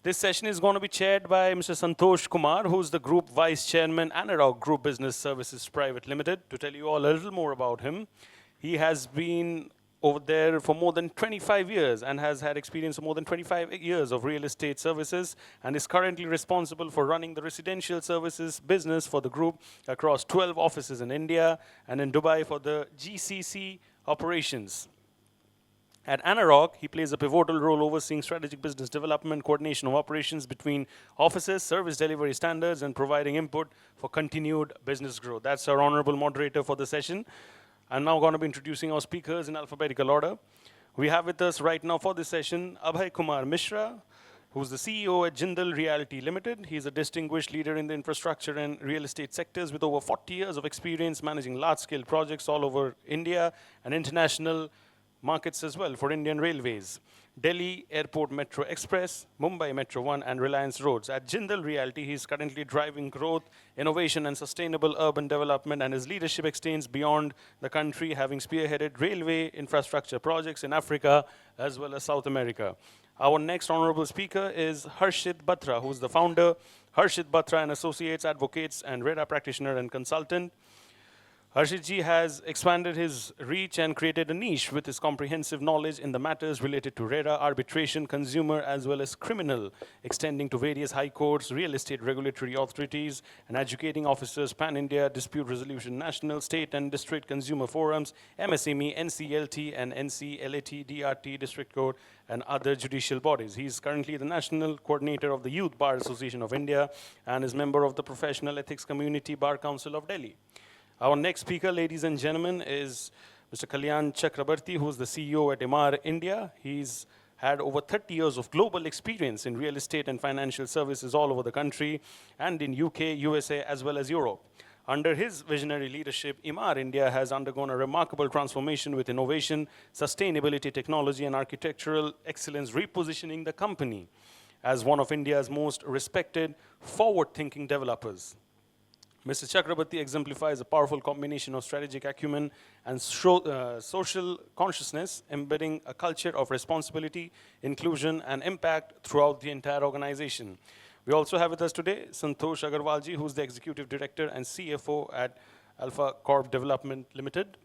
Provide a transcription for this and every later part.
This session is going to be chaired by Mr. Santhosh Kumar, who's the Group Vice Chairman, Anarock Group Business Services Private Limited. To tell you all a little more about him, he has been over there for more than 25 years and has had experience of more than 25 years of real estate services and is currently responsible for running the residential services business for the group across 12 offices in India and in Dubai for the GCC operations. At Anarock, he plays a pivotal role overseeing strategic business development, coordination of operations between offices, service delivery standards, and providing input for continued business growth. That's our honorable moderator for the session. I'm now going to be introducing our speakers in alphabetical order. We have with us right now for this session, Abhay Kumar Mishra, who's the CEO at Jindal Realty Limited. He's a distinguished leader in the infrastructure and real estate sectors with over 40 years of experience managing large-scale projects all over India and international markets as well for Indian Railways, Delhi Airport Metro Express, Mumbai Metro 1, and Reliance Roads. At Jindal Realty, he's currently driving growth, innovation, and sustainable urban development, and his leadership extends beyond the country, having spearheaded railway infrastructure projects in Africa as well as South America. Our next honorable speaker is Harshit Batra, who's the founder, Harshit Batra and Associates, advocates, and Rera practitioner and consultant. Harshitji has expanded his reach and created a niche with his comprehensive knowledge in the matters related to Rera, arbitration, consumer, as well as criminal, extending to various high courts, real estate regulatory authorities, and educating officers, pan-India, dispute resolution, national, state, and district consumer forums, MSME, NCLT, and NCLAT, DRT, district court, and other judicial bodies. He's currently the national coordinator of the Youth Bar Association of India and is member of the Professional Ethics Community Bar Council of Delhi. Our next speaker, ladies and gentlemen, is Mr. Kalyan Chakrabarti, who's the CEO at Emaar, India. He's had over 30 years of global experience in real estate and financial services all over the country and in UK, USA, as well as Europe. Under his visionary leadership, Emaar India has undergone a remarkable transformation with innovation, sustainability, technology, and architectural excellence, repositioning the company as one of India's most respected, forward-thinking developers. Mr. Chakrabarti exemplifies a powerful combination of strategic acumen and social consciousness, embedding a culture of responsibility, inclusion, and impact throughout the entire organization. We also have with us today Santosh Agarwalji, who's the Executive Director and CFO at Alpha Corp Development Limited.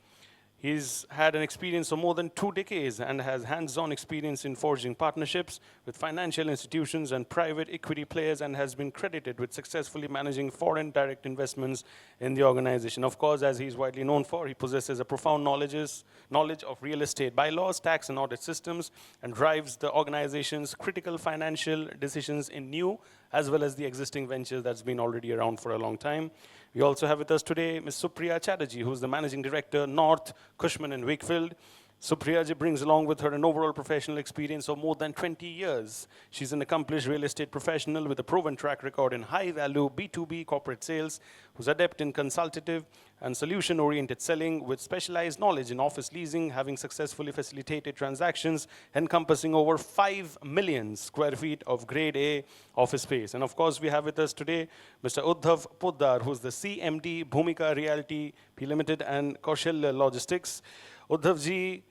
He's had an experience of more than 2 decades and has hands-on experience in forging partnerships with financial institutions and private equity players and has been credited with successfully managing foreign direct investments in the organization. Of course, as he's widely known for, he possesses a profound knowledge of real estate bylaws, tax and audit systems, and drives the organization's critical financial decisions in new as well as the existing ventures that's been already around for a long time. We also have with us today Ms. Supriya Chatterjee, who's the Managing Director, North, Cushman and Wakefield. Supriya ji brings along with her an overall professional experience of more than 20 years. She's an accomplished real estate professional with a proven track record in high-value B2B corporate sales, who's adept in consultative and solution-oriented selling with specialized knowledge in office leasing, having successfully facilitated transactions encompassing over 5 million square feet of grade A office space. And of course, we have with us today Mr. Uddhav Poddar, who's the CMD, Bhumika Realty P Limited and Kaushal Logistics. Uddhav ji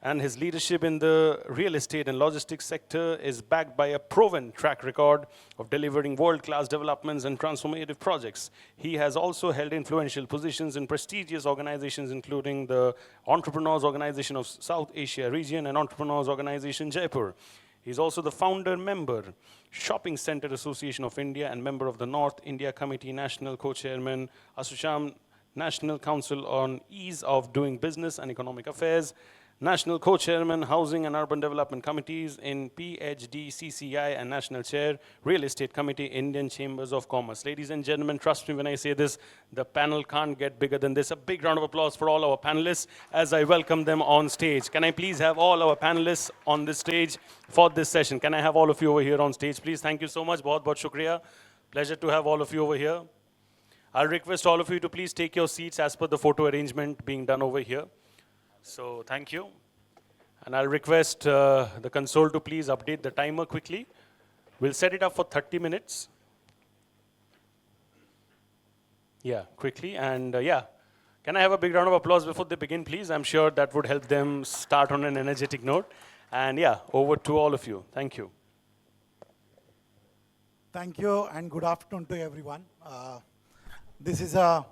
and his leadership in the real estate and logistics sector is backed by a proven track record of delivering world-class developments and transformative projects. He has also held influential positions in prestigious organizations, including the Entrepreneurs Organization of South Asia Region and Entrepreneurs Organization Jaipur. He's also the founder member, Shopping Center Association of India, and member of the North India Committee, national co-chairman, ASSOCHAM National Council on Ease of Doing Business and Economic Affairs, National Co-Chairman, Housing and Urban Development Committees in PhD, CCI, and National Chair, Real Estate Committee, Indian Chambers of Commerce. Ladies and gentlemen, trust me when I say this, the panel can't get bigger than this. A big round of applause for all our panelists as I welcome them on stage. Can I please have all our panelists on the stage for this session? Can I have all of you over here on stage, please? Thank you so much. Bahut bahut shukriya. Pleasure to have all of you over here. I'll request all of you to please take your seats as per the photo arrangement being done over here. So thank you. And I'll request the console to please update the timer quickly. We'll set it up for 30 minutes. Yeah, quickly. And yeah, can I have a big round of applause before they begin, please? I'm sure that would help them start on an energetic note. And yeah, over to all of you. Thank you. Thank you and good afternoon to everyone. This is a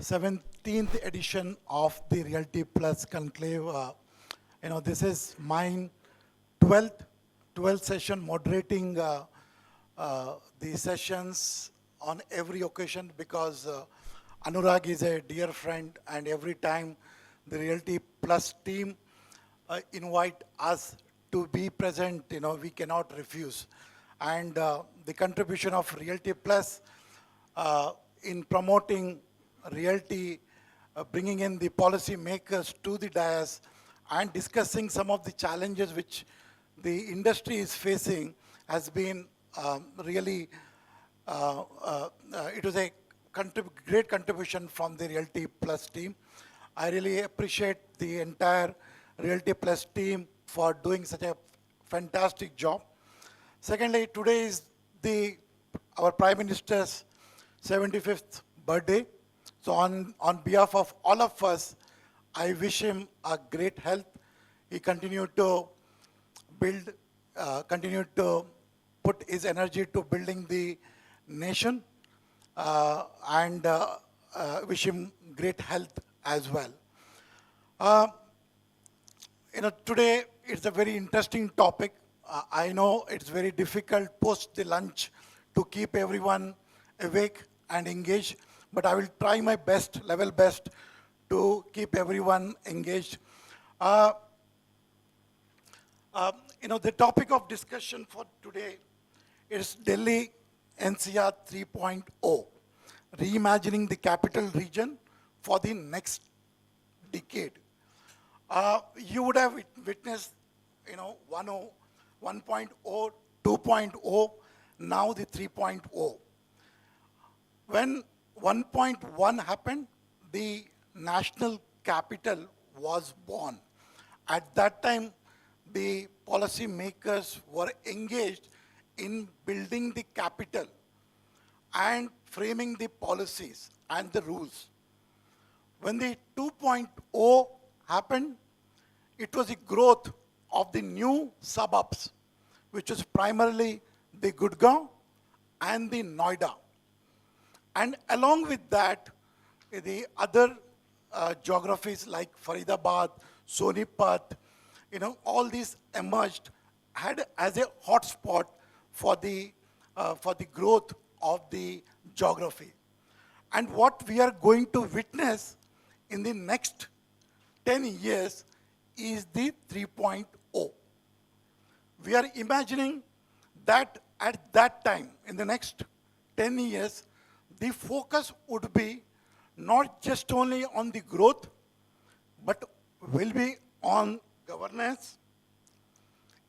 17th edition of the Realty Plus Conclave. This is mine 12th session moderating the sessions on every occasion because Anurag is a dear friend and every time the Realty Plus team invite us to be present, we cannot refuse. And the contribution of Realty Plus in promoting realty, bringing in the policy makers to the dais and discussing some of the challenges which the industry is facing has been really, it was a great contribution from the Realty Plus team. I really appreciate the entire Realty Plus team for doing such a fantastic job. Secondly, today is our Prime Minister's 75th birthday. So on behalf of all of us, I wish him a great health. He continued to build, continued to put his energy to building the nation and wish him great health as well. Today it's a very interesting topic. I know it's very difficult post the lunch to keep everyone awake and engaged, but I will try my best, level best, to keep everyone engaged. The topic of discussion for today is Delhi-NCR 3.0, reimagining the capital region for the next decade. You would have witnessed, 1.0, 2.0, now the 3.0. When 1.1 happened, the national capital was born. At that time, the policy makers were engaged in building the capital and framing the policies and the rules. When the 2.0 happened, it was the growth of the new suburbs, which was primarily the Gurugram and the Noida. And along with that, the other geographies like Faridabad, Sonipat, all these emerged had as a hotspot for the growth of the geography. And what we are going to witness in the next 10 years is the 3.0. We are imagining that at that time, in the next 10 years, the focus would be not just only on the growth, but will be on governance,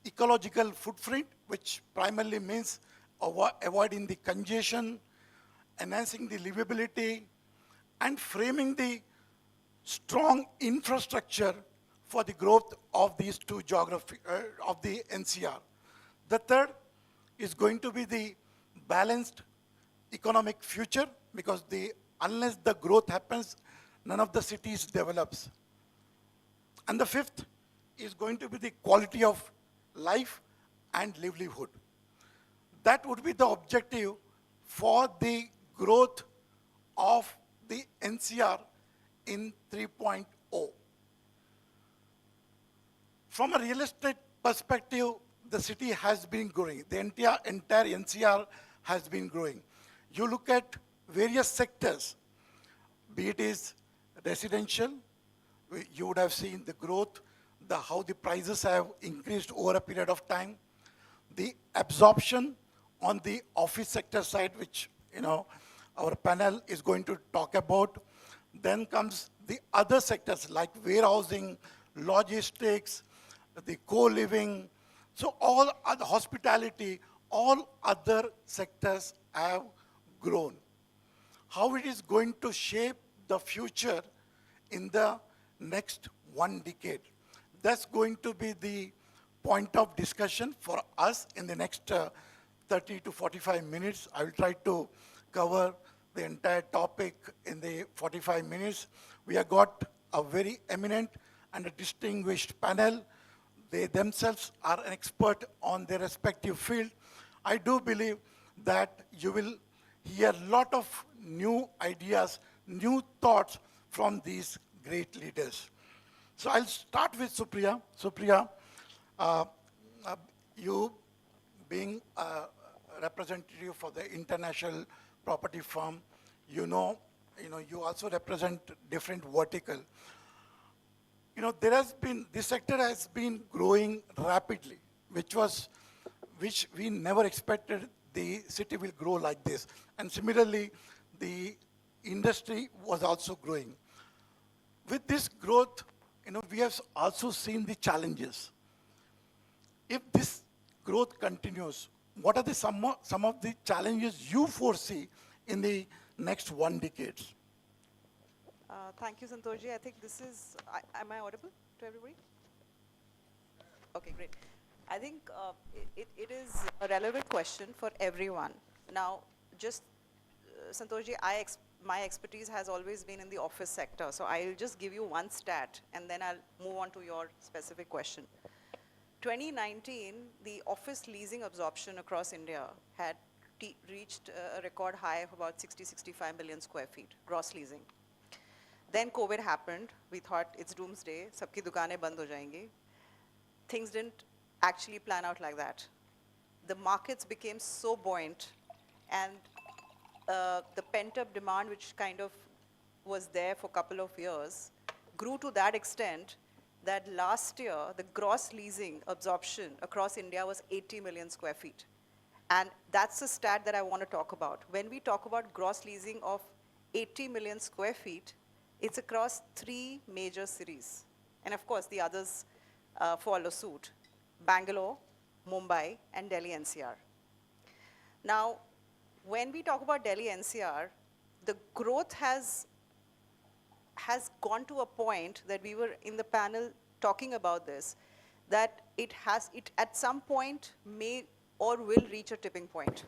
ecological footprint, which primarily means avoiding the congestion, enhancing the livability, and framing the strong infrastructure for the growth of these two geography, of the NCR. The third is going to be the balanced economic future, because unless the growth happens, none of the cities develops. And the fifth is going to be the quality of life and livelihood. That would be the objective for the growth of the NCR in 3.0. From a real estate perspective, the city has been growing. The entire NCR has been growing. You look at various sectors, be it is residential, you would have seen the growth, how the prices have increased over a period of time, the absorption on the office sector side, which our panel is going to talk about. Then comes the other sectors like warehousing, logistics, the co-living, so all other hospitality, all other sectors have grown. How it is going to shape the future in the next one decade? That's going to be the point of discussion for us in the next 30 to 45 minutes. I will try to cover the entire topic in the 45 minutes. We have got a very eminent and a distinguished panel. They themselves are an expert on their respective field. I do believe that you will hear a lot of new ideas, new thoughts from these great leaders. So I'll start with Supriya. Supriya, uh, you being a representative for the international property firm, you also represent different vertical. This sector has been growing rapidly, which we never expected the city will grow like this. And similarly, the industry was also growing. With this growth, we have also seen the challenges. If this growth continues, what are some of the challenges you foresee in the next 1 decade? Thank you, Santosh. I think this is, am I audible to everybody? Okay, great. I think it is a relevant question for everyone. Now, just, Santosh, my expertise has always been in the office sector, so I'll just give you one stat, and then I'll move on to your specific question. 2019, the office leasing absorption across India had reached a record high of about 65 million square feet, gross leasing. Then COVID happened. We thought it's doomsday. Sabki dukane band ho jayengi. Things didn't actually plan out like that. The markets became so buoyant, and the pent-up demand, which kind of was there for a couple of years, grew to that extent that last year, the gross leasing absorption across India was 80 million square feet. And that's the stat that I want to talk about. When we talk about gross leasing of 80 million square feet, it's across 3 major cities. And of course, the others follow suit: Bangalore, Mumbai, and Delhi-NCR. Now, when we talk about Delhi-NCR, the growth has gone to a point that we were in the panel talking about this, that it at some point may or will reach a tipping point.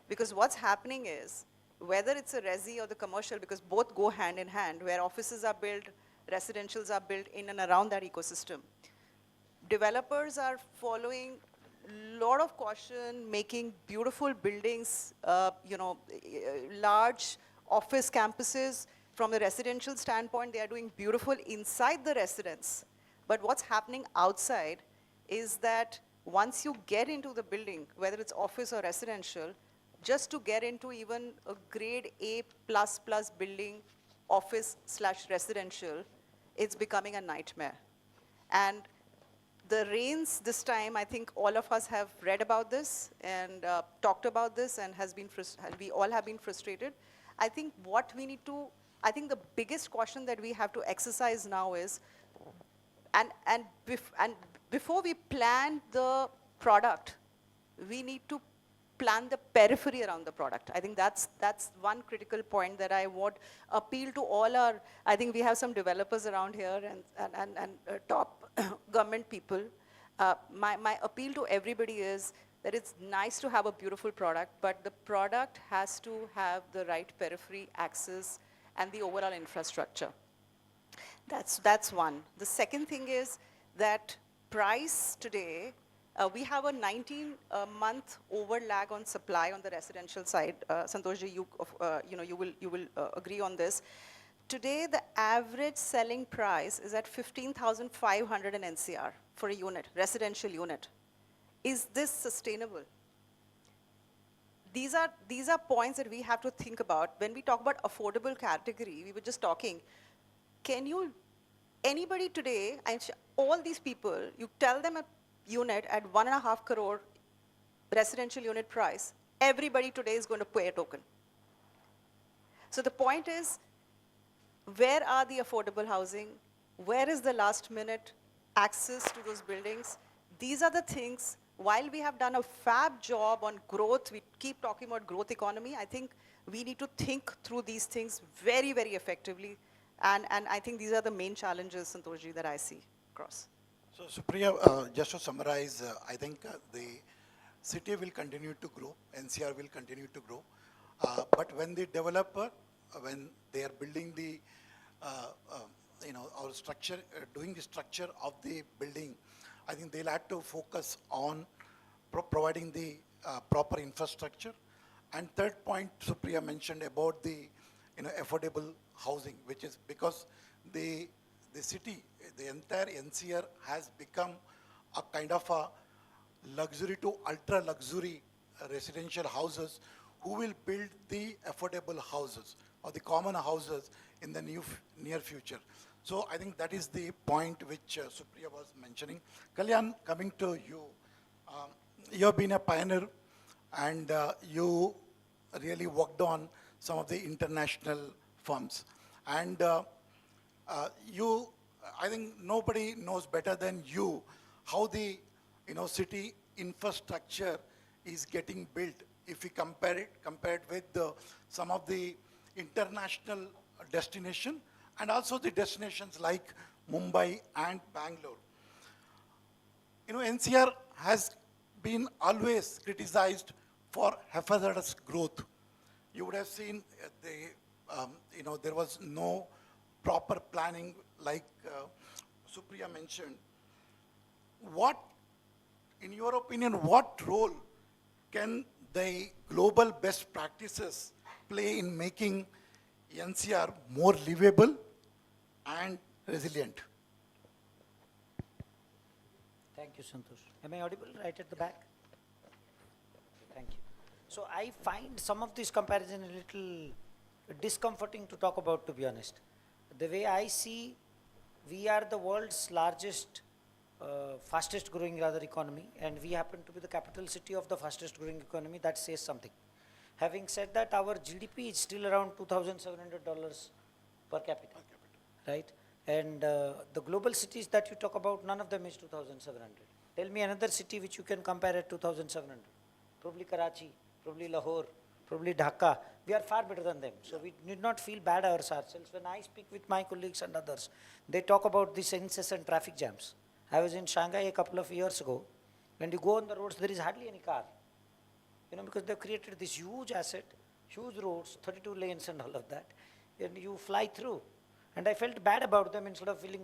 Because what's happening is, whether it's a resi or the commercial, because both go hand in hand, where offices are built, residentials are built in and around that ecosystem. Developers are following a lot of caution, making beautiful buildings, large office campuses. From a residential standpoint, they are doing beautiful inside the residence. But what's happening outside is that once you get into the building, whether it's office or residential, just to get into even a grade A++ building, office/residential, it's becoming a nightmare. And the rains this time, I think all of us have read about this and talked about this, and we all have been frustrated. I think the biggest caution that we have to exercise now is, and before we plan the product, we need to plan the periphery around the product. I think that's one critical point that I would appeal to all I think we have some developers around here and top government people. My appeal to everybody is that it's nice to have a beautiful product, but the product has to have the right periphery access and the overall infrastructure. That's one. The second thing is that price today, we have a 19-month overlag on supply on the residential side. Santosh, you will agree on this. Today, the average selling price is at 15,500 in NCR for a unit, residential unit. Is this sustainable? These are points that we have to think about. When we talk about affordable category, we were just talking, anybody today, all these people, you tell them a unit at 1.5 crore residential unit price, everybody today is going to pay a token. So the point is, where are the affordable housing? Where is the last minute access to those buildings? These are the things, while we have done a fab job on growth, we keep talking about growth economy, I think we need to think through these things very, very effectively. And I think these are the main challenges, Santoshji, that I see across. So Supriya, just to summarize, I think the city will continue to grow, NCR will continue to grow. But when the developer, when they are building the, our structure, doing the structure of the building, I think they'll have to focus on providing the proper infrastructure And third point, Supriya mentioned about the affordable housing, which is because the city, the entire NCR has become a kind of a luxury to ultra luxury residential houses who will build the affordable houses or the common houses in the near future. So I think that is the point which Supriya was mentioning. Kalyan, coming to you, you have been a pioneer and you really worked on some of the international firms. And you, I think nobody knows better than you how the city infrastructure is getting built if we compared with some of the international destination and also the destinations like Mumbai and Bangalore. NCR has been always criticized for haphazardous growth. You would have seen there was no proper planning like Supriya mentioned. What, in your opinion, what role can the global best practices play in making NCR more livable and resilient? Thank you, Santosh. Am I audible right at the back? Thank you. So I find some of this comparison a little discomforting to talk about, to be honest. The way I see, we are the world's largest, fastest growing rather economy, and we happen to be the capital city of the fastest growing economy. That says something. Having said that, our GDP is still around $2,700 per capita, right? And the global cities that you talk about, none of them is 2,700. Tell me another city which you can compare at 2,700. Probably Karachi, probably Lahore, probably Dhaka. We are far better than them. So we need not feel bad ourselves. When I speak with my colleagues and others, they talk about these incessant traffic jams. I was in Shanghai a couple of years ago. When you go on the roads, there is hardly any car. Because they've created this huge asset, huge roads, 32 lanes and all of that. And you fly through. And I felt bad about them instead of feeling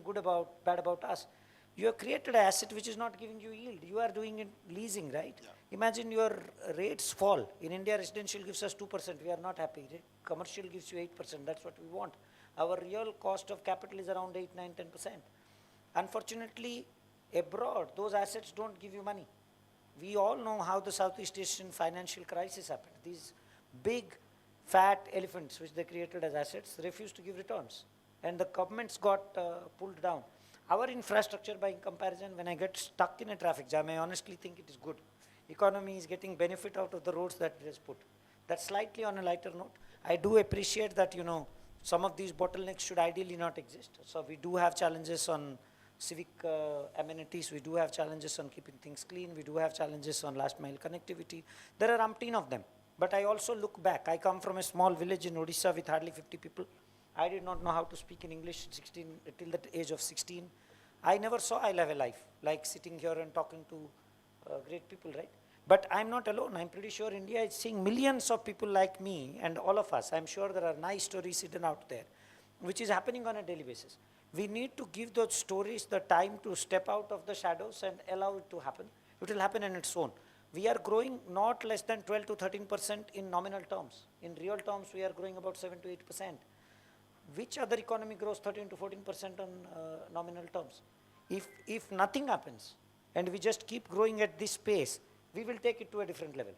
bad about us. You have created an asset which is not giving you yield. You are doing it leasing, right? Yeah. Imagine your rates fall. In India, residential gives us 2%. We are not happy. Commercial gives you 8%. That's what we want. Our real cost of capital is around 8, 9, 10%. Unfortunately, abroad, those assets don't give you money. We all know how the Southeast Asian financial crisis happened. These big, fat elephants which they created as assets refused to give returns. And the governments got pulled down. Our infrastructure, by comparison, when I get stuck in a traffic jam, I honestly think it is good. Economy is getting benefit out of the roads that it has put. That's slightly on a lighter note. I do appreciate that, some of these bottlenecks should ideally not exist. So we do have challenges on civic amenities. We do have challenges on keeping things clean. We do have challenges on last mile connectivity. There are umpteen of them. But I also look back. I come from a small village in Odisha with hardly 50 people. I did not know how to speak in English till the age of 16. I never saw I'll have a life, like sitting here and talking to great people, right? But I'm not alone. I'm pretty sure India is seeing millions of people like me and all of us. I'm sure there are nice stories hidden out there, which is happening on a daily basis. We need to give those stories the time to step out of the shadows and allow it to happen. It will happen on its own. We are growing not less than 12 to 13% in nominal terms. In real terms, we are growing about 7 to 8%. Which other economy grows 13 to 14% on nominal terms? If nothing happens and we just keep growing at this pace, we will take it to a different level.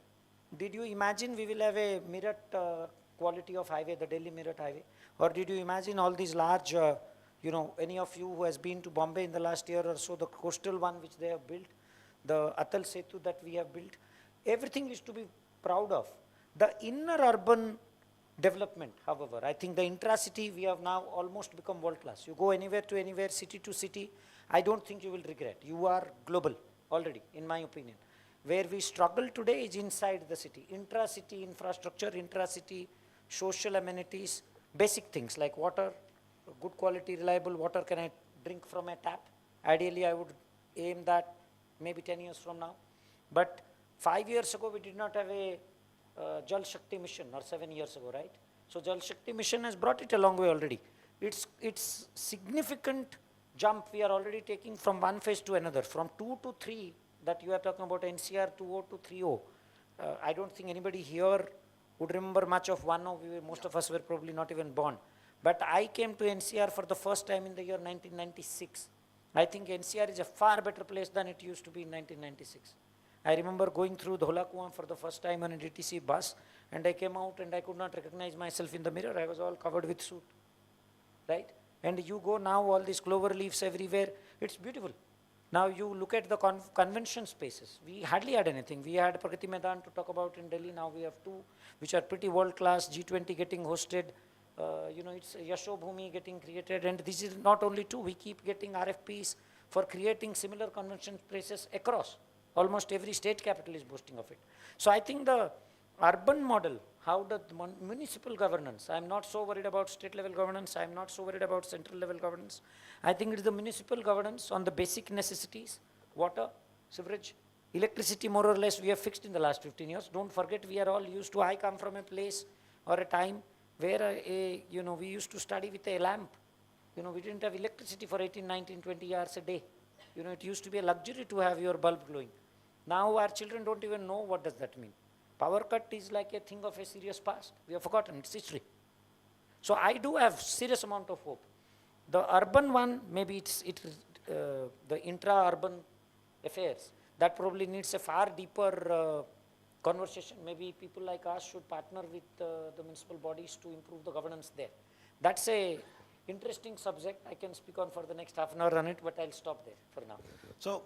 Did you imagine we will have a Meerut quality of highway, the Delhi-Meerut highway? Or did you imagine all these large, any of you who has been to Bombay in the last year or so, the coastal one which they have built, the Atal Setu that we have built, everything is to be proud of. The inner urban development, however, I think the intra-city, we have now almost become world-class. You go anywhere to anywhere, city to city, I don't think you will regret. You are global already, in my opinion. Where we struggle today is inside the city. Intra-city infrastructure, intra-city social amenities, basic things like water, good quality, reliable water can I drink from a tap. Ideally, I would aim that maybe 10 years from now. But 5 years ago, we did not have a Jal Shakti mission, or 7 years ago, right? So Jal Shakti mission has brought it a long way already. It's significant jump we are already taking from one phase to another, from 2 to 3 that you are talking about NCR 2.0 to 3.0. I don't think anybody here would remember much of one of you, most of us were probably not even born. But I came to NCR for the first time in the year 1996. I think NCR is a far better place than it used to be in 1996. I remember going through Dhola Kuan for the first time on a DTC bus, and I came out and I could not recognize myself in the mirror. I was all covered with soot, right? And you go now, all these clover leaves everywhere. It's beautiful. Now you look at the convention spaces. We hardly had anything. We had Pragati Maidan to talk about in Delhi. Now we have two, which are pretty world class. G20 getting hosted. It's Yasho Bhumi getting created. And this is not only two. We keep getting RFPs for creating similar convention places across. Almost every state capital is boasting of it. So I think the urban model, how the municipal governance, I'm not so worried about state level governance, I'm not so worried about central level governance. I think it is the municipal governance on the basic necessities, water, sewerage, electricity more or less we have fixed in the last 15 years. Don't forget we are all used to, I come from a place or a time where we used to study with a lamp. We didn't have electricity for 18, 19, 20 hours a day. It used to be a luxury to have your bulb glowing. Now our children don't even know what does that mean. Power cut is like a thing of a serious past. We have forgotten, it's history. So I do have serious amount of hope. The urban one, maybe the intra-urban affairs, that probably needs a far deeper conversation. Maybe people like us should partner with the municipal bodies to improve the governance there. That's a interesting subject. I can speak on for the next half an hour on it, but I'll stop there for now. So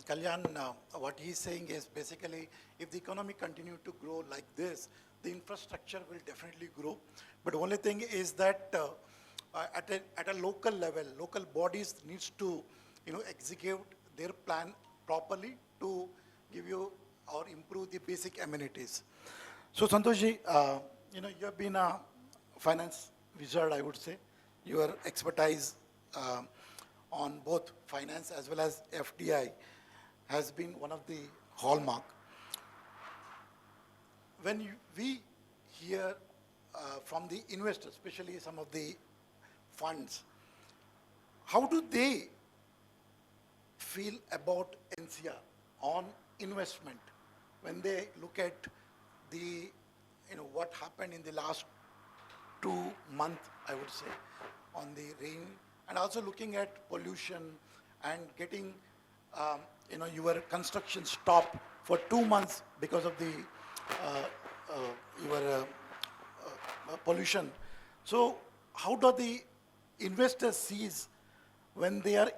Kalyan, what he's saying is basically, if the economy continue to grow like this, the infrastructure will definitely grow. But only thing is that at a local level, local bodies needs to, execute their plan properly to give you or improve the basic amenities. So Santoshji, you have been a finance wizard, I would say. Your expertise on both finance as well as FDI has been one of the hallmark. When we hear from the investors, especially some of the funds, how do they feel about NCR on investment when they look at the, what happened in the last 2 months, I would say, on the rain, and also looking at pollution and getting, your construction stopped for 2 months because of the your pollution. So how do the investors seize when they are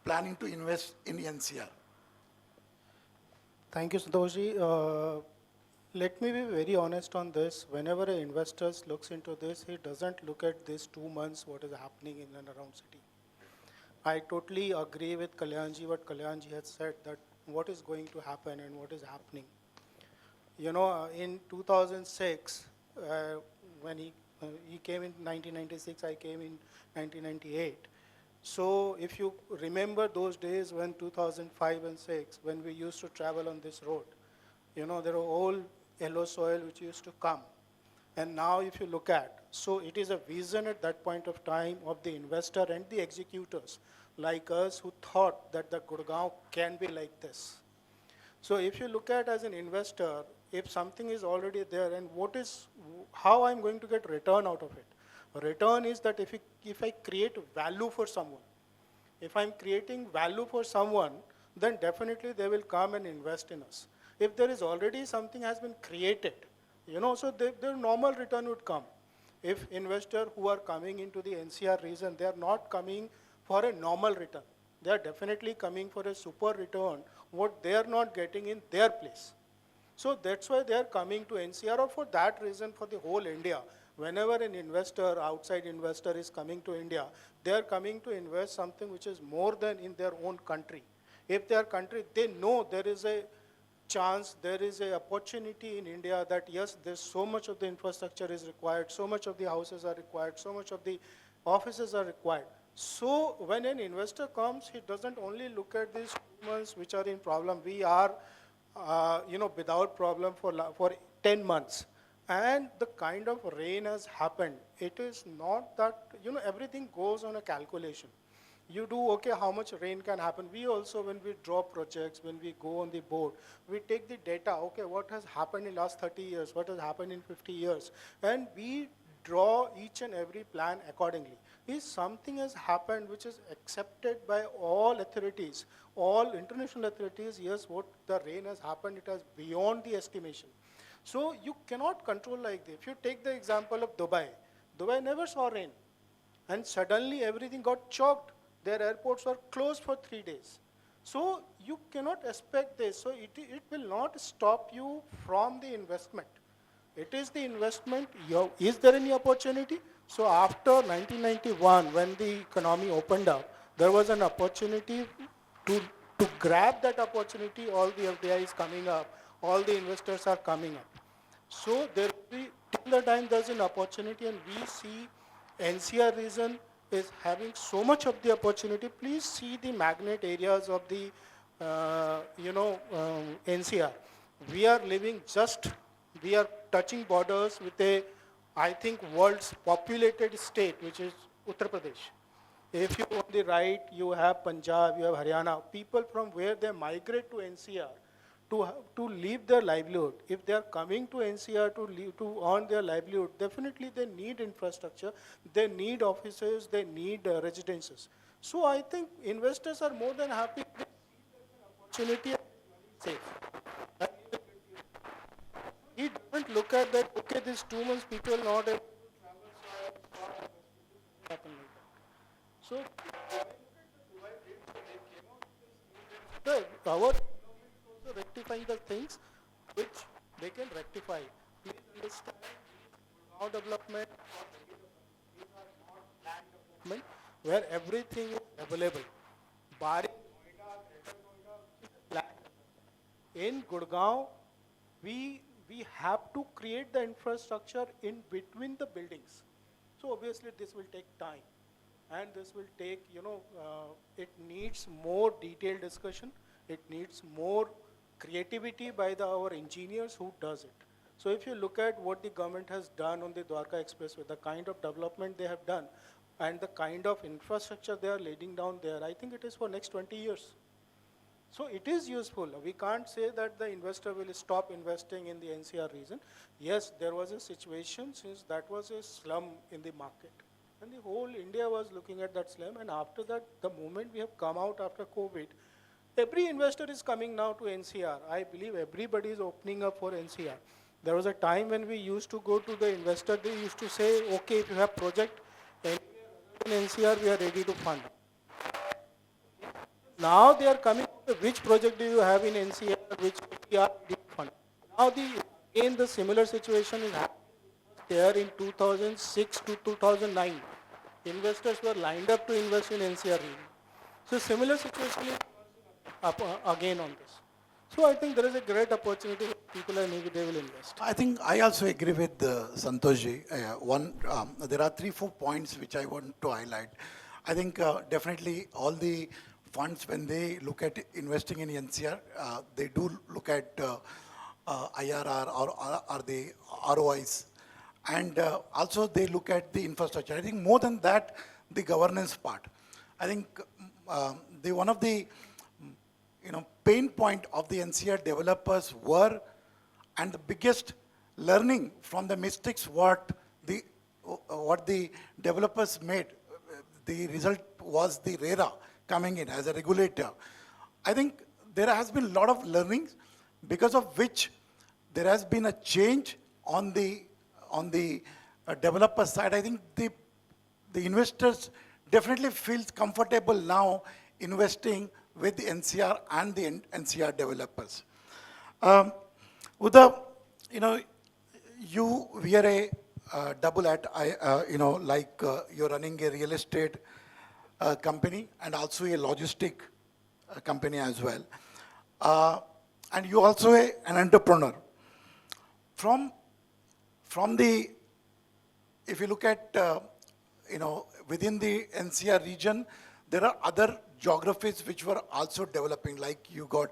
planning to invest in NCR? Thank you, Santhoshji. Let me be very honest on this. Whenever an investor looks into this, he doesn't look at these 2 months, what is happening in and around city. I totally agree with Kalyanji, what Kalyanji has said, that what is going to happen and what is happening. In 2006, when he came in 1996, I came in 1998. So if you remember those days when 2005 and 6, when we used to travel on this road, there were all yellow soil which used to come. And now if you look at, so it is a vision at that point of time of the investor and the executors like us who thought that the Gurugram can be like this. So if you look at as an investor, if something is already there and how I'm going to get return out of it. A return is that if I create value for someone, if I'm creating value for someone, then definitely they will come and invest in us. If there is already something has been created, so their normal return would come. If investors who are coming into the NCR region, they are not coming for a normal return. They are definitely coming for a super return, what they are not getting in their place. So that's why they are coming to NCR, or for that reason for the whole India. Whenever an investor, outside investor is coming to India, they are coming to invest something which is more than in their own country. If their country, they know there is a chance, there is an opportunity in India that yes, there's so much of the infrastructure is required, so much of the houses are required, so much of the offices are required. So when an investor comes, he doesn't only look at these 2 months which are in problem. We are, without problem for 10 months. And the kind of rain has happened. It is not that, everything goes on a calculation. You do, okay, how much rain can happen. We also, when we draw projects, when we go on the board, we take the data, okay, what has happened in last 30 years, what has happened in 50 years, and we draw each and every plan accordingly. If something has happened which is accepted by all authorities, all international authorities, yes, what the rain has happened, it has beyond the estimation. So you cannot control like this. If you take the example of Dubai, Dubai never saw rain, and suddenly everything got choked. Their airports were closed for 3 days. So you cannot expect this. So it will not stop you from the investment. It is the investment. Is there any opportunity? So after 1991, when the economy opened up, there was an opportunity to grab that opportunity. All the FDI is coming up. All the investors are coming up. So there will be, till the time there's an opportunity, and we see NCR region is having so much of the opportunity. Please see the magnet areas of the, NCR. We are living we are touching borders with I think, world's populated state, which is Uttar Pradesh. If you on the right, you have Punjab, you have Haryana, people from where they migrate to NCR to live their livelihood. If they are coming to NCR to earn their livelihood, definitely they need infrastructure, they need offices, they need residences. So I think investors are more than happy to see an opportunity and safe. He doesn't look at that, okay, these 2 months people not able to travel, so happen like that. So our also rectifying the things which they can rectify. Please understand, now development, these are not land development where everything is available. Barring Noida, Greater Noida, land. In Gurugram, we have to create the infrastructure in between the buildings. So obviously this will take time, and this will take, it needs more detailed discussion. It needs more creativity by our engineers who does it. So if you look at what the government has done on the Dwarka Expressway, the kind of development they have done, and the kind of infrastructure they are laying down there, I think it is for next 20 years. So it is useful. We can't say that the investor will stop investing in the NCR region. Yes, there was a situation since that was a slum in the market. And the whole India was looking at that slum. And after that, the moment we have come out after COVID, every investor is coming now to NCR. I believe everybody is opening up for NCR. There was a time when we used to go to the investor, they used to say, okay, if you have project anywhere in NCR, we are ready to fund. Now they are coming, which project do you have in NCR, which we are ready to fund. Now the similar situation is happening there in 2006 to 2009. Investors were lined up to invest in NCR region. So similar situation is again on this. So I think there is a great opportunity. People are maybe they will invest. I think I also agree with Santosh ji. There are 3-4 points which I want to highlight. I think definitely all the funds, when they look at investing in NCR, they do look at IRR or the ROIs. And also they look at the infrastructure. I think more than that, the governance part. I think one of the pain point of the NCR developers were, and the biggest learning from the mistakes what the developers made, the result was the Rera coming in as a regulator. I think there has been a lot of learnings because of which there has been a change on the developer side. I think the investors definitely feel comfortable now investing with the NCR and the NCR developers. Uddhav, we are a double at, you're running a real estate company and also a logistic company as well. And you're also an entrepreneur. If you look at, within the NCR region, there are other geographies which were also developing, like you got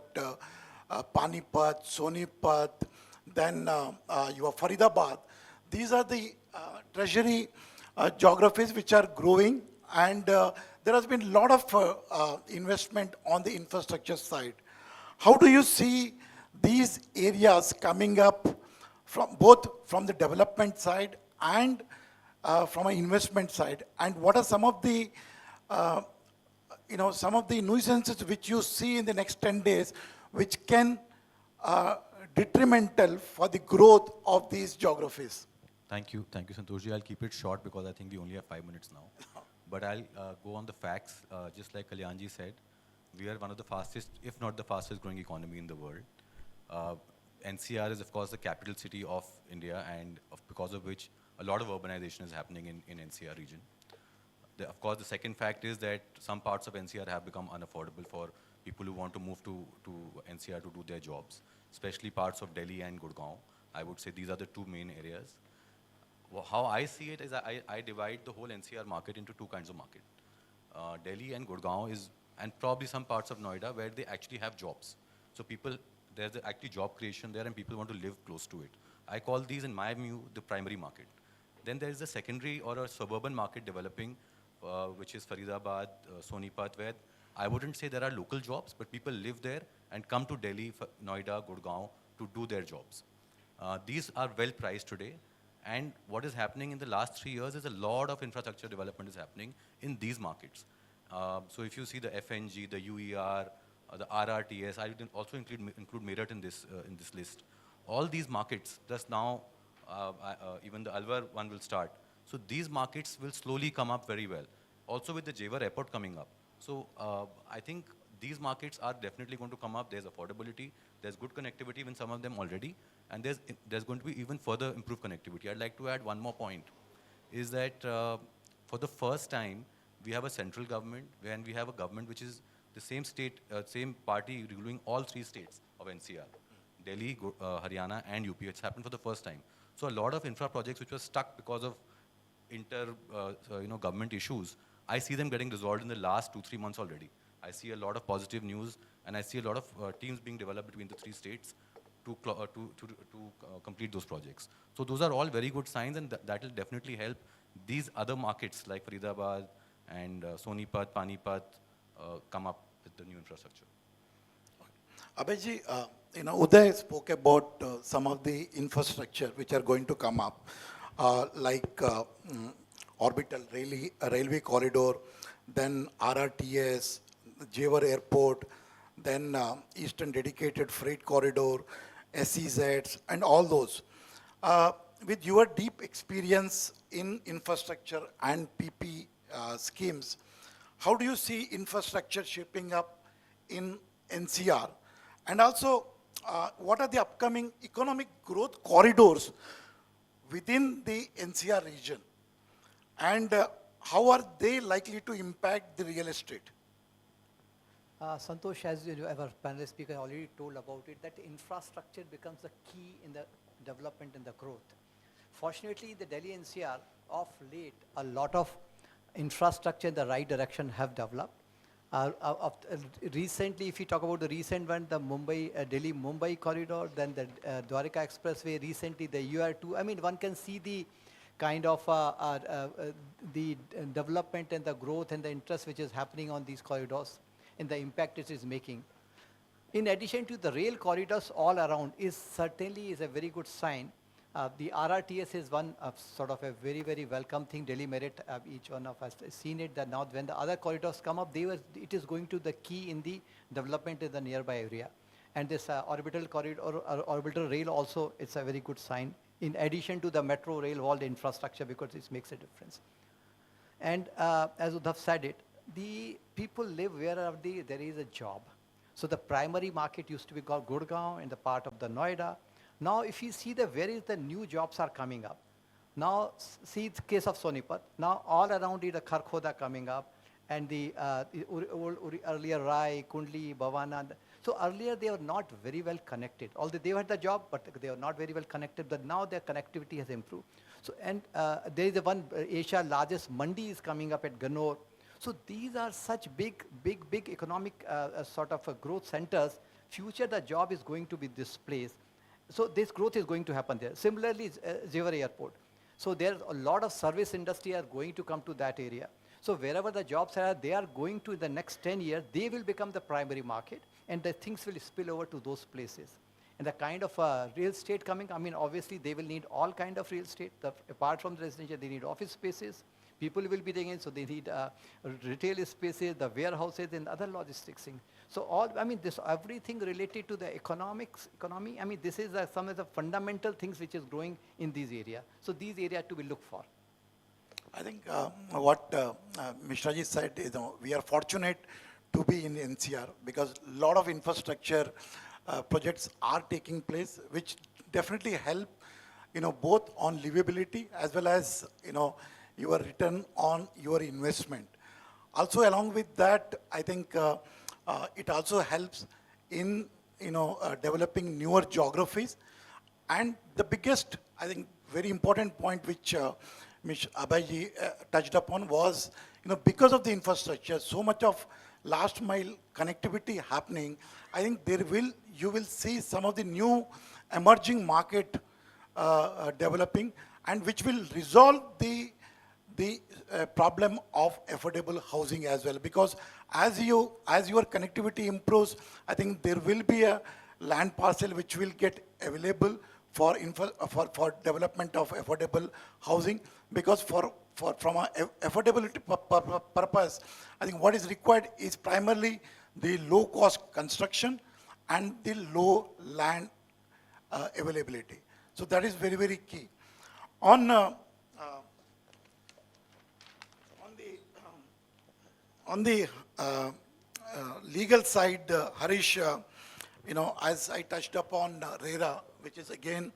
Panipat, Sonipat, then you have Faridabad. These are the treasury geographies which are growing, and the there has been a lot of investment on the infrastructure side. How do you see these areas coming up from both from the development side and from an investment side? And what are some of the some of the nuisances which you see in the next 10 days, which can detrimental for the growth of these geographies? Thank you, Santosh. I'll keep it short because I think we only have 5 minutes now. But I'll go on the facts. Just like Kalyanji said, we are one of the fastest, if not the fastest growing economy in the world. NCR is of course the capital city of India, and because of which a lot of urbanization is happening in NCR region. Of course, the second fact is that some parts of NCR have become unaffordable for people who want to move to NCR to do their jobs, especially parts of Delhi and Gurgaon. I would say these are the two main areas. Well, how I see it is I divide the whole NCR market into two kinds of market. Delhi and Gurgaon is, and probably some parts of Noida where they actually have jobs. So there's actually job creation there and people want to live close to it. I call these, in my view, the primary market. Then there is a secondary or a suburban market developing, which is Faridabad, Sonipat, where I wouldn't say there are local jobs, but people live there and come to Delhi, Noida, Gurgaon to do their jobs. These are well priced today. And what is happening in the last 3 years is a lot of infrastructure development is happening in these markets. So if you see the FNG, the UER, the RRTS, I would also include Meerut in this list. All these markets, just now, even the Alwar one will start. So these markets will slowly come up very well. Also with the Jewar airport coming up. So I think these markets are definitely going to come up. There's affordability, there's good connectivity in some of them already, and there's going to be even further improved connectivity. I'd like to add one more point, is that for the first time, we have a central government, and we have a government which is the same state, same party ruling all 3 states of NCR, Delhi, Haryana, and UP. It's happened for the first time. So a lot of infra projects which were stuck because of government issues, I see them getting resolved in the last 2-3 months already. I see a lot of positive news, and I see a lot of teams being developed between the 3 states to complete those projects. So those are all very good signs, and that will definitely help these other markets like Faridabad and Sonipat, Panipat come up with the new infrastructure. Abhayji, Uddhav spoke about some of the infrastructure which are going to come up, like orbital railway corridor, then RRTS, Jewar Airport, then Eastern Dedicated Freight Corridor, SEZs, and all those. With your deep experience in infrastructure and PP schemes, how do you see infrastructure shaping up in NCR? And also, what are the upcoming economic growth corridors within the NCR region? And how are they likely to impact the real estate? Santosh, as our panel speaker already told about it, that infrastructure becomes the key in the development and the growth. Fortunately, the Delhi-NCR, of late, a lot of infrastructure in the right direction have developed. Recently, if you talk about the recent one, the Delhi-Mumbai corridor, then the Dwarka Expressway, recently the UR2, I mean, one can see the kind of the development and the growth and the interest which is happening on these corridors and the impact it is making. In addition to the rail corridors all around certainly is a very good sign. The RRTS is one sort of a very, very welcome thing. Delhi Merit, each one of us has seen it, that now when the other corridors come up, it is going to the key in the development in the nearby area. And this orbital corridor, or orbital rail also, it's a very good sign. In addition to the metro rail, all the infrastructure, because it makes a difference. And as Uddhav said it, the people live wherever there is a job. So the primary market used to be called Gurgaon in the part of the Noida. Now if you see where is the new jobs are coming up. Now see the case of Sonipat. Now all around it, the Kharkhoda coming up, and the earlier Rai, Kundli, Bhavana. So earlier they were not very well connected. Although they had the job, but they were not very well connected. But now their connectivity has improved. So and there is one Asia's largest mandi is coming up at Ganor. So these are such big economic sort of growth centers. Future the job is going to be this place. So this growth is going to happen there. Similarly, Jewar Airport. So there's a lot of service industry are going to come to that area. So wherever the jobs are, they are going to the next 10 years, they will become the primary market, and the things will spill over to those places. And the kind of real estate coming, I mean, obviously they will need all kind of real estate. Apart from the residential, they need office spaces. People will be there, so they need retail spaces, the warehouses, and other logistics things. So all, I mean, this everything related to the economy. I mean, this is some of the fundamental things which is growing in these areas. So these areas to be looked for. I think what Mishra ji said, we are fortunate to be in NCR because a lot of infrastructure projects are taking place, which definitely help, both on livability as well as, your return on your investment. Also, along with that, I think it also helps in, developing newer geographies. And the biggest, I think, very important point which Abhay ji touched upon was, because of the infrastructure, so much of last mile connectivity happening, I think you will see some of the new emerging market developing, and which will resolve the problem of affordable housing as well. Because as your connectivity improves, I think there will be a land parcel which will get available for development of affordable housing. Because from an affordability purpose, I think what is required is primarily the low cost construction and the low land availability. So that is very, very key. On the legal side, Harish, as I touched upon Rera, which is again,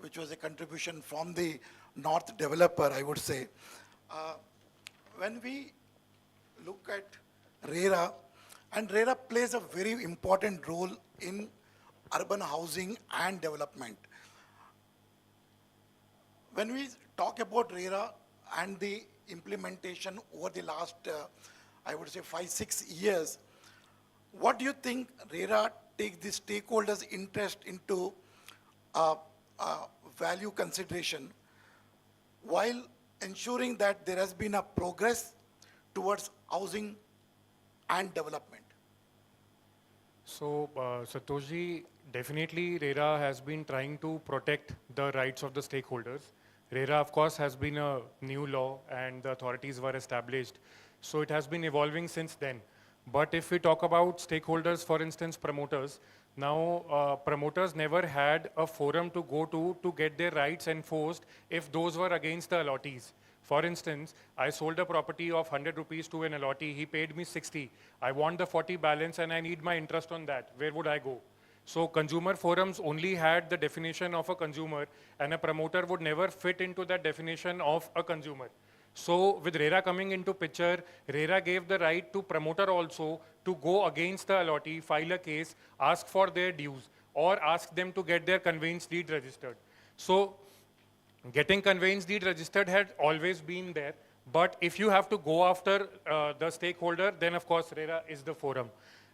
which was a contribution from the North developer, I would say. When we look at Rera, and Rera plays a very important role in urban housing and development. When we talk about Rera and the implementation over the last, I would say 5-6 years, what do you think Rera takes the stakeholders' interest into value consideration while ensuring that there has been a progress towards housing and development? So, Santhosh, definitely Rera has been trying to protect the rights of the stakeholders. Rera, of course, has been a new law and the authorities were established. So it has been evolving since then. But if we talk about stakeholders, for instance, promoters, now promoters never had a forum to go to get their rights enforced if those were against the allottees. For instance, I sold a property of 100 rupees to an allottee, he paid me 60. I want the 40 balance and I need my interest on that. Where would I go? So consumer forums only had the definition of a consumer, and a promoter would never fit into that definition of a consumer. So with Rera coming into picture, Rera gave the right to promoter also to go against the allottee, file a case, ask for their dues, or ask them to get their conveyance deed registered. So getting conveyance deed registered had always been there, but if you have to go after the stakeholder, then of course Rera is the forum.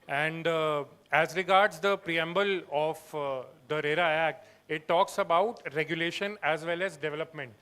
And as regards the preamble of the Rera Act, it talks about regulation as well as development.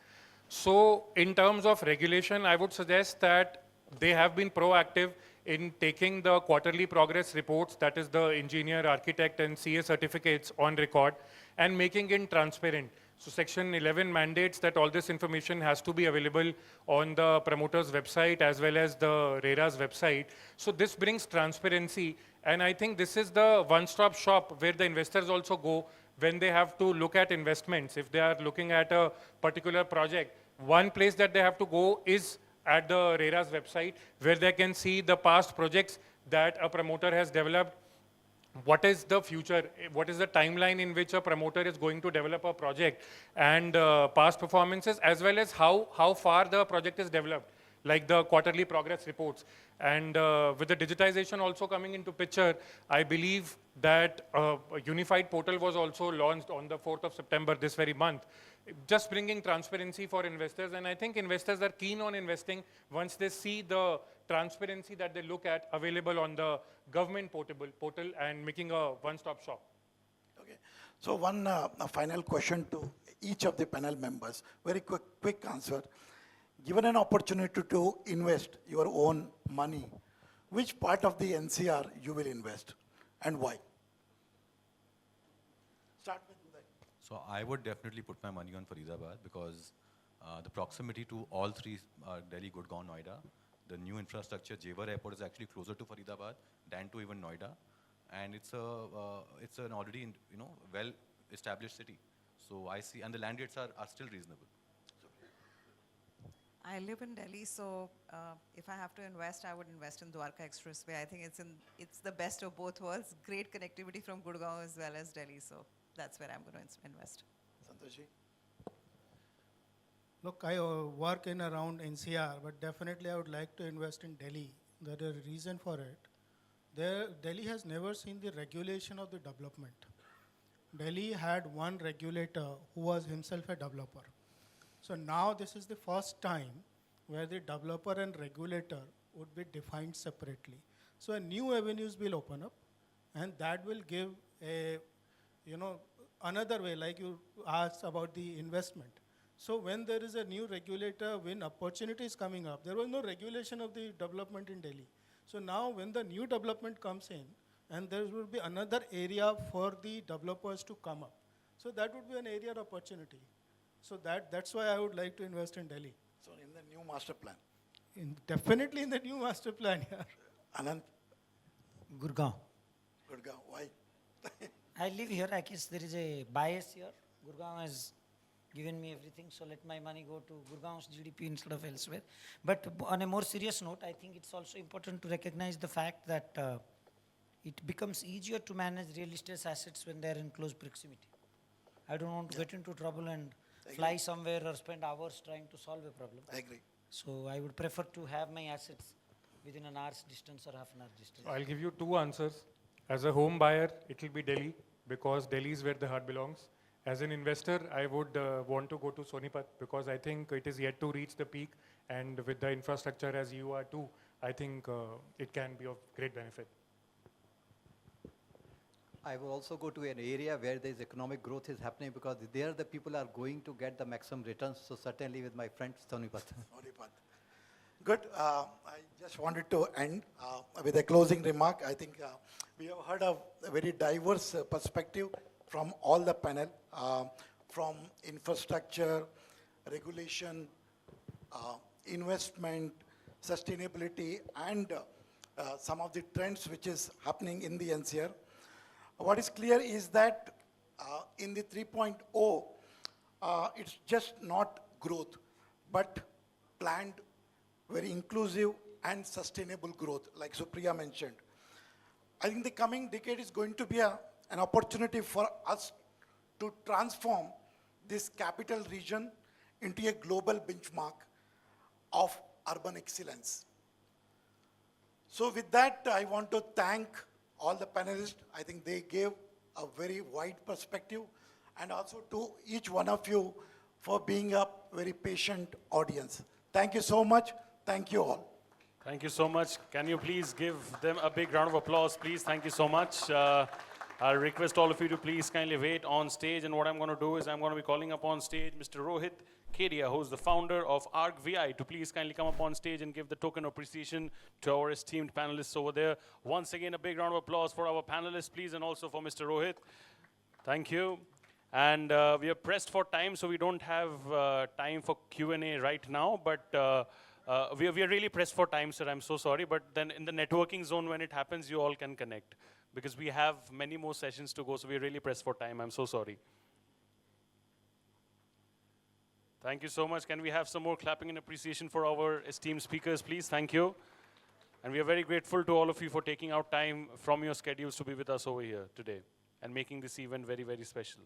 So in terms of regulation, I would suggest that they have been proactive in taking the quarterly progress reports, that is the engineer, architect, and CA certificates on record, and making it transparent. So Section 11 mandates that all this information has to be available on the promoter's website as well as the Rera's website. So this brings transparency, and I think this is the one-stop shop where the investors also go when they have to look at investments. If they are looking at a particular project, one place that they have to go is at the Rera's website, where they can see the past projects that a promoter has developed. What is the future? What is the timeline in which a promoter is going to develop a project, and past performances, as well as how far the project is developed, like the quarterly progress reports. And with the digitization also coming into picture, I believe that a unified portal was also launched on the 4th of September this very month, just bringing transparency for investors. And I think investors are keen on investing once they see the transparency that they look at available on the government portal and making a one-stop shop. Okay. So one final question to each of the panel members, very quick answer. given an opportunity to invest your own money, which part of the NCR you will invest and why? Start with Uday. So I would definitely put my money on Faridabad because the proximity to all three, Delhi, Gurgaon, Noida, the new infrastructure, Jewar Airport is actually closer to Faridabad than to even Noida, and it's an already well-established city. So I see, and the land rates are still reasonable. I live in Delhi, so if I have to invest, I would invest in Dwarka Expressway. I think it's the best of both worlds. Great connectivity from Gurgaon as well as Delhi, so that's where I'm going to invest. Santoshi? Look, I work in around NCR, but definitely I would like to invest in Delhi. There is a reason for it. Delhi has never seen the regulation of the development. Delhi had one regulator who was himself a developer. So now this is the first time where the developer and regulator would be defined separately. So a new avenues will open up, and that will give a, another way, like you asked about the investment. So when there is a new regulator, when opportunity is coming up, there was no regulation of the development in Delhi. So now when the new development comes in, and there will be another area for the developers to come up. So that would be an area of opportunity. So that's why I would like to invest in Delhi. So in the new master plan. Definitely in the new master plan, yeah. Anand? Gurgaon. Gurgaon, why? I live here. I guess there is a bias here. Gurgaon has given me everything, so let my money go to Gurgaon's GDP instead of elsewhere. But on a more serious note, I think it's also important to recognize the fact that it becomes easier to manage real estate assets when they're in close proximity. I don't want to get into trouble and fly somewhere or spend hours trying to solve a problem. I agree. So I would prefer to have my assets within an hour's distance or half an hour distance. I'll give you two answers. As a home buyer, it will be Delhi because Delhi is where the heart belongs. As an investor, I would want to go to Sonipat because I think it is yet to reach the peak, and with the infrastructure as you are too, I think it can be of great benefit. I will also go to an area where there is economic growth is happening because there the people are going to get the maximum returns. So certainly with my friend Sonipat. Sonipat. Good. I just wanted to end with a closing remark. I think we have heard a very diverse perspective from all the panel, from infrastructure, regulation, investment, sustainability, and some of the trends which is happening in the NCR. What is clear is that in the 3.0, it's just not growth, but planned, very inclusive and sustainable growth, like Supriya mentioned. I think the coming decade is going to be an opportunity for us to transform this capital region into a global benchmark of urban excellence. So with that, I want to thank all the panelists. I think they gave a very wide perspective, and also to each one of you for being a very patient audience. Thank you so much. Thank you all. Thank you so much. Can you please give them a big round of applause, please? Thank you so much. I'll request all of you to please kindly wait on stage, and what I'm going to do is I'm going to be calling up on stage Mr. Tripti Kedia, who's the founder of ARC VI, to please kindly come up on stage and give the token of appreciation to our esteemed panelists over there. Once again, a big round of applause for our panelists, please, and also for Mr. Rohit. Thank you. And we are pressed for time, so we don't have time for Q&A right now, but we are really pressed for time, sir. I'm so sorry, but then in the networking zone, when it happens, you all can connect, because we have many more sessions to go, so we're really pressed for time. I'm so sorry. Thank you so much. Can we have some more clapping and appreciation for our esteemed speakers, please? Thank you. And we are very grateful to all of you for taking out time from your schedules to be with us over here today and making this event very, very special.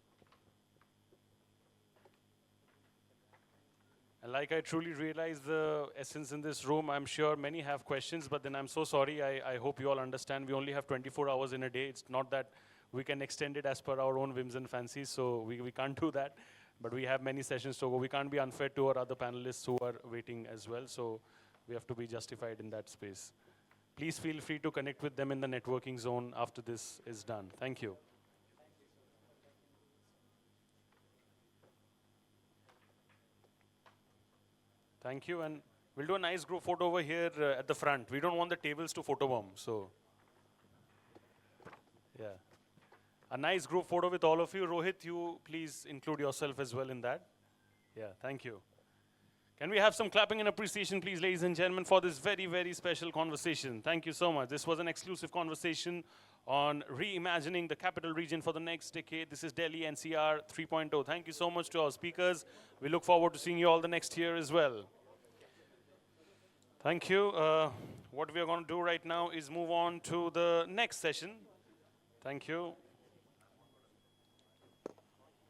And like I truly realize the essence in this room, I'm sure many have questions, but then I'm so sorry. I hope you all understand we only have 24 hours in a day. It's not that we can extend it as per our own whims and fancies, so we can't do that. But we have many sessions to go. We can't be unfair to our other panelists who are waiting as well, so we have to be justified in that space. Please feel free to connect with them in the networking zone after this is done. Thank you. Thank you. And we'll do a nice group photo over here at the front. We don't want the tables to photobomb, so. Yeah. A nice group photo with all of you. Rohit, you please include yourself as well in that. Yeah, thank you. Can we have some clapping and appreciation, please, ladies and gentlemen, for this very, very special conversation. Thank you so much. This was an exclusive conversation on reimagining the capital region for the next decade. This is Delhi-NCR 3.0. Thank you so much to our speakers. We look forward to seeing you all the next year as well. Thank you. What we are going to do right now is move on to the next session. Thank you.